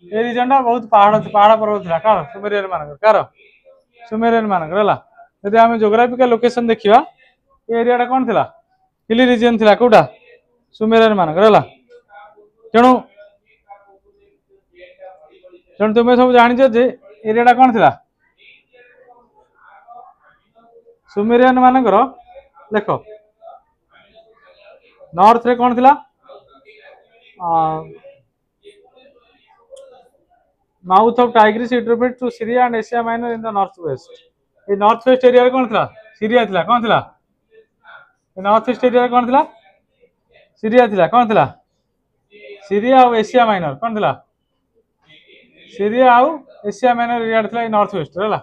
ए रीजन टा बहुत पहाड़ पहाड़ पर्वत थिला कार सुमेरियन मानकर कार सुमेरियन मानकर हला यदि हम ज्योग्राफिकल लोकेशन देखिबा ए एरियाटा कोन थिला हिली रीजन थिला कोटा सुमेरियन मानकर हला तेणु तेणु तुम सब जानिछ जे एरियाटा कोन थिला सुमेरियन मानकर देख नॉर्थ रे कोन थिला mouth of Tigris it repeat to Syria and Asia Minor in the north west ये नॉर्थ वेस्ट एरिया रे कोन थिला सीरिया थिला कोन थिला ये नॉर्थ वेस्ट एरिया रे कोन थिला सीरिया थिला कोन थिला सीरिया और एशिया माइनर कोन थिला सीरिया आउ एशिया माइनर एरिया थिला नॉर्थ वेस्ट हला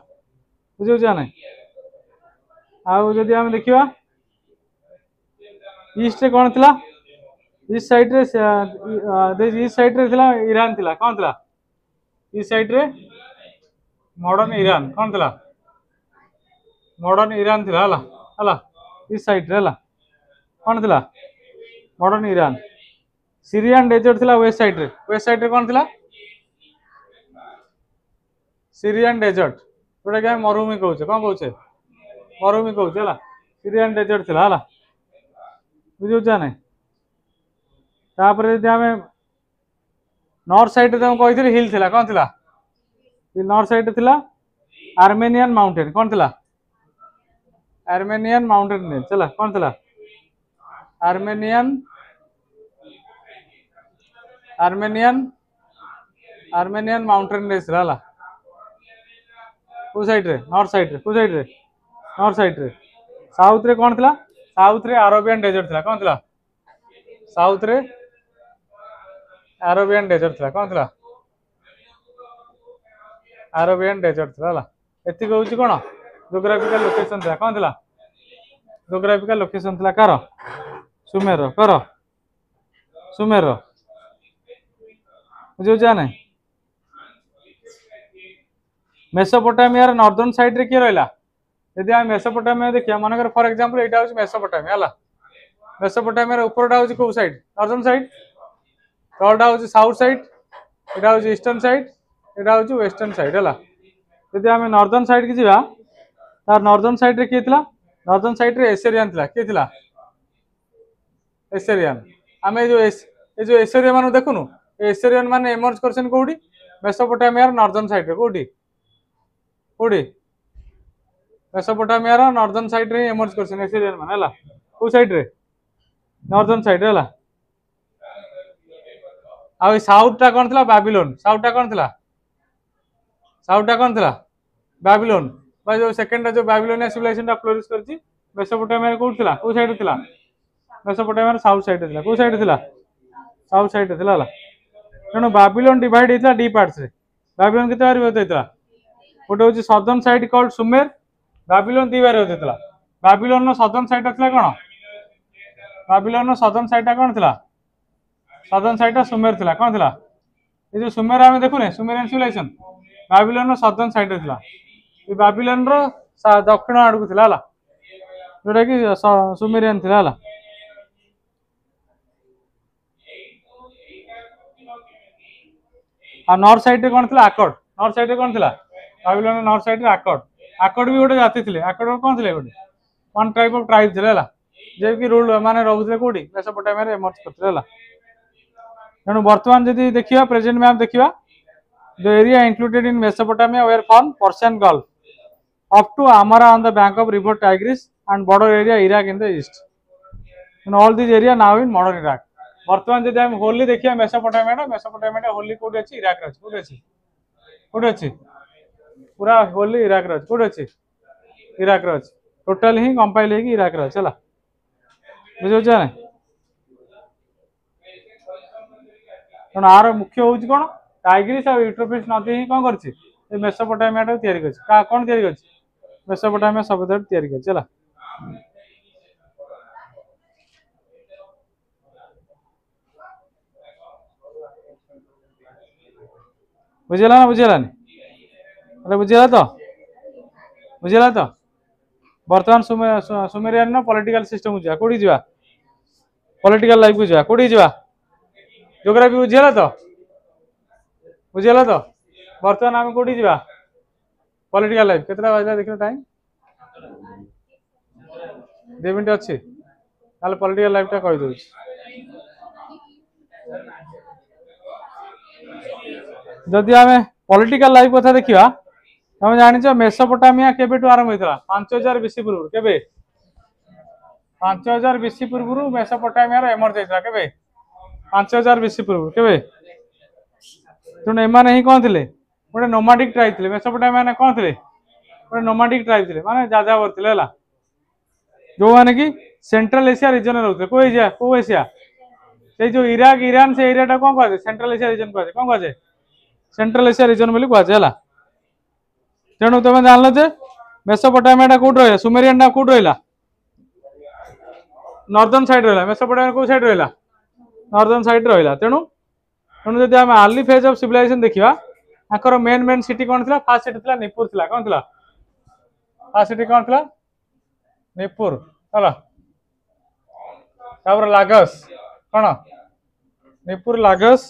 बुझौ जा नै आउ जदि हम देखिबा ईस्ट रे कोन थिला ईस्ट साइड रे ईस्ट साइड रे थिला ईरान थिला कोन थिला ईस्ट साइड रे मॉडर्न ईरान कोन थिला मॉडर्न ईरान थिला हला हला ईस्ट साइड रे हला कोन थिला मॉडर्न ईरान सीरियन डेजर्ट थिला वेस्ट साइड रे कोन थिला सीरियन डेजर्ट जोटा कि मरुभूमि कहूचे कौन कहूचे मरुभूमि कहूचे है सीरियन डेजर्ट थिला है बुझे ना तापर यदि आम नॉर्थ साइड तुम कही हिल थिला कौन थिला नॉर्थ साइड थिला आर्मेनियन माउंटेन कौन थिला आर्मेनियन माउंटेन रेंज चला कौन थिला Armenian Armenian Armenian mountain range थिला है को साइड रे नॉर्थ साइड रे को साइड रे नॉर्थ साइड रे साउथ रे कौन थिला साउथ रे अरेबियन डेजर्ट थिला कौन थिला साउथ रे अरेबियन डेजर्ट थिला कौन थिला अरेबियन डेजर्ट थिला हला एति कहउची कोन ज्योग्राफिकल लोकेशन थिला कौन थिला ज्योग्राफिकल लोकेशन थिला कार सुमेर कर सुमेर बुझौ जा नै मेसोपोटामिया नॉर्दर्न साइड रे किए रहिला यदि हम मेसोपोटामिया देखिया मानकर फॉर एग्जांपल एटा होची मेसोपोटामिया हला मेसोपोटामिया ऊपरटा होची को साइड नॉर्दर्न साइड तळटा होची साउथ साइड एटा होची ईस्टर्न साइड एटा होची वेस्टर्न साइड हला यदि हम नॉर्दर्न साइड की जिबा तार नॉर्दर्न साइड रे किए थिला नॉर्दर्न साइड रे एसेरियन थिला किए थिला एसेरियन आमे जो एसेरियन मानु देखुनु एसेरियन माने एमर्ज करसन कोडी मेसोपोटामिया नॉर्दर्न साइड रे कोडी कोडी मेसोपोटामिया नॉर्दर्न साइड रे एमर्ज करसन एसेरियन माने हला को साइड रे नॉर्दर्न साइड रे हला आ साउथ टा कोन थिला बाबिलोन साउथ टा कोन थिला बाबिलोन बा जो सेकंड जो बाबिलोनिया सिविलाइजेशन टा फ्लोरिश करची मेसोपोटामिया को थिला को साइड थिला मेसोपोटामिया साउथ साइड रे थिला को साइड थिला साउथ साइड रे थिला हला तेणु बाबिलोन डिवाइड हेतला डी पार्ट्स रे बाबिलोन केते बार होत हेतला गोटे हूँ southern side called Sumer Babylon दी बारे होता बाबिलोन सदर्न साइड था कौन बाबिलोन सदर्न साइड कौन था सदर्न साइड सुमेर था कौन था ये जो सुमेर आम देखुने Sumerian civilization Babylon southern side था बाबिलोन दक्षिण आड़ को था जोटा कि सुमेरियन था आ नॉर्थ साइड रे कोन थिला आकड़ नॉर्थ साइड रे कोन थिला बाबिलोन नॉर्थ साइड रे आकड़ आकड़ भी गोटे जाति थिले आकड़ कोन थिले गोटे वन टाइप ऑफ ट्राइब थिले हला जे कि रूल माने रहउथिले कोडी मेसोपोटामिया रे एमर्ज करथिले हला तेणु वर्तमान जदि देखिबा प्रेजेंट मैप देखिबा the area included in Mesopotamia where from Persian Gulf up to Amara on the bank of river Tigris and border area Iraq in the east. And all these area now in modern Iraq. वर्तमान जदि हम होली देखिए Mesopotamia Holi कोठी अछि Iraq रे कोठी अछि पूरा होली इराक रे कोठी अछि इराक रे टोटल ही कंपाइल हे कि इराक रे चला बुझौ छ ना तण आर मुख्य होउछ कोन टाइग्रिस और यूट्रोपिस नदी ही कोन करछि ए मेसोपोटामिया टा तयारी करछि का कोन तयारी करछि मेसोपोटामिया सभ्यता तयारी करछि चला बुझेला ना बुझेला नहीं अरे बुझेला तो वर्तमान सुमेरियन नो पॉलिटिकल सिस्टम जा कोडी जा पॉलिटिकल लाइफ को जा कोडी जा ज्योग्राफी बुझेला तो वर्तमान हम कोडी जा पॉलिटिकल लाइफ केतरा बाजला देखियो टाइम 2 मिनिट अछि ताले पॉलिटिकल लाइफ टा कहि दोछि जदि आमे पॉलिटिकल लाइफ कथा देखिबा तमे जानिछ मेसोपोटामिया केबेटु आरंभ होइतला 5000 बीसी पूर्व केबे 5000 बीसी पूर्व मेसोपोटामिया रो एमर्ज होइतला केबे 5000 बीसी पूर्व केबे तुने एमाने ही कोन थिले गोटे नोमाडिक ट्राइब थिले मेसोपोटामिया ने कोन थिले गोटे नोमाडिक ट्राइब थिले माने जाजावर थिले हला जो माने कि सेंट्रल एशिया रीजन रहउथे को एशिया से जो इराक ईरान से एरिया टा कोन कहजे सेंट्रल एशिया रीजन कहजे कोन कहजे सेंट्रल एशिया रीजन बोली कहजे हला तेणु तुम जान जे मेसोपोटामिया टा कोड रहिला सुमेरियन टा कोड रहिला नॉर्दर्न साइड रहिला मेसोपोटामिया को साइड रहिला नॉर्दर्न साइड रहिला तेणु तेणु जदि हम अर्ली फेज ऑफ सिविलाइजेशन देखिबा आकर मेन सिटी कोन थिला फास्ट सिटी थिला निपुर थिला कोन थिला फास्ट सिटी कोन थिला निपुर हला तापर लागस कोन निपुर लागस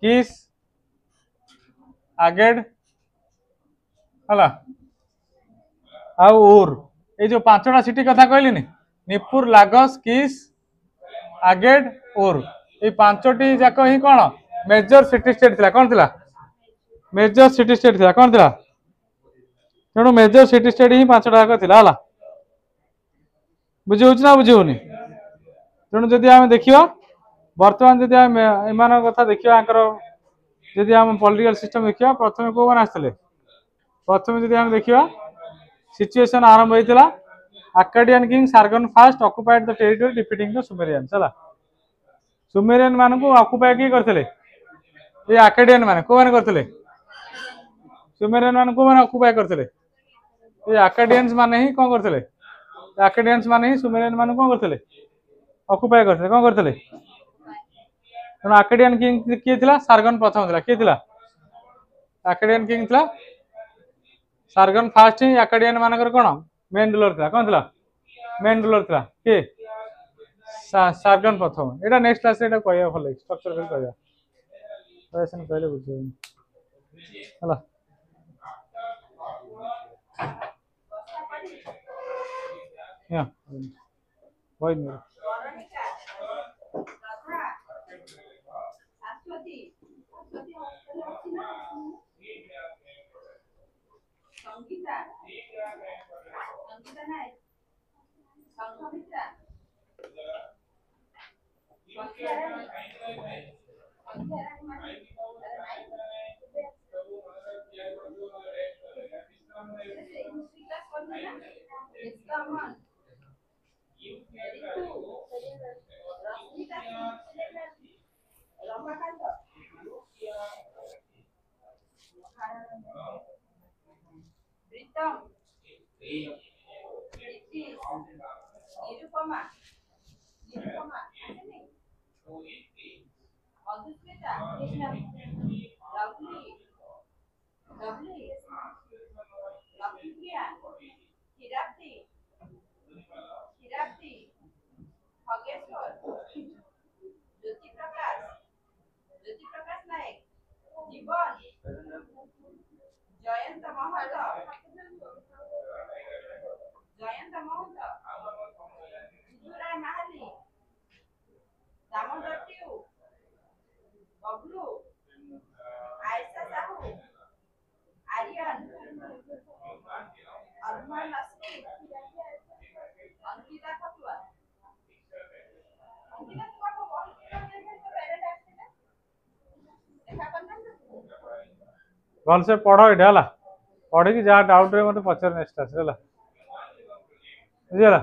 किस आगेड हला आ उर ए जो पांचटा सिटी कथा कहलिनी निपुर लागस किस आगेड उर ए पांचटी जाक ही कोन मेजर सिटी स्टेट थिला कोन थिला मेजर सिटी स्टेट थिला कोन थिला तेणु मेजर सिटी स्टेट ही पांचटा जाक थिला हला बुझिउछ ना बुझिउनी तेणु जदि आमे देखिबा वर्तमान जदि आमे एमान कथा देखिबा आकर जदि आम पॉलिटिकल सिस्टम देखिबा प्रथमे को मान आस्तले प्रथमे जदि आमे देखिबा सिचुएशन आरंभ होइतला Akkadian king Sargon first occupied the territory defeating the Sumerians चला सुमेरियन मान को ऑक्युपाई की करथले ये Akkadian मान को मान करथले सुमेरियन मान को मान ऑक्युपाई करथले ये Akkadians मान ही कोन करथले Akkadians मान ही सुमेरियन मान को करथले ऑक्युपाई करथले कोन करथले तण Akkadian किंग के थिला सार्गन प्रथम थिला के थिला Akkadian किंग थिला सार्गन फर्स्ट ही Akkadian मानकर कोन मेन रूलर थिला कोन थिला मेन रूलर थिला के सार्गन प्रथम एटा नेक्स्ट क्लास रे एटा कहया भले स्ट्रक्चर फिल कहया प्रेजेंट कहले बुझियो हला या होय नि संगीता नाही संगीता निरुपमा निरुपमा अदुस्मिता लवली लवली लवलीया हिराप्ती हिराप्ती खगेश्वर ज्योति प्रकाश नायक जीवन ଜୟନ୍ତ ମହନ୍ତ ଜୟନ୍ତ ମହନ୍ତ ସୁରା ମାହାଲି ଦାମୋଦର ଟିଉ ବବଲୁ ଆୟଶା ସାହୁ ଆରିୟନ ଅର୍ମାନ ନସରୀ ଅଙ୍କିତା ଖଟୁଆ ଅଙ୍କିତା ତୁ ଆମ ବହି ପେରେଣ୍ଟ ଆସିଥିଲେ ଦେଖା କରିନାହାନ୍ତି भलसे पढ़ ये है पढ़ी जहाँ डाउट रहे मत पचार नेक्स्ट आस बुझीगला।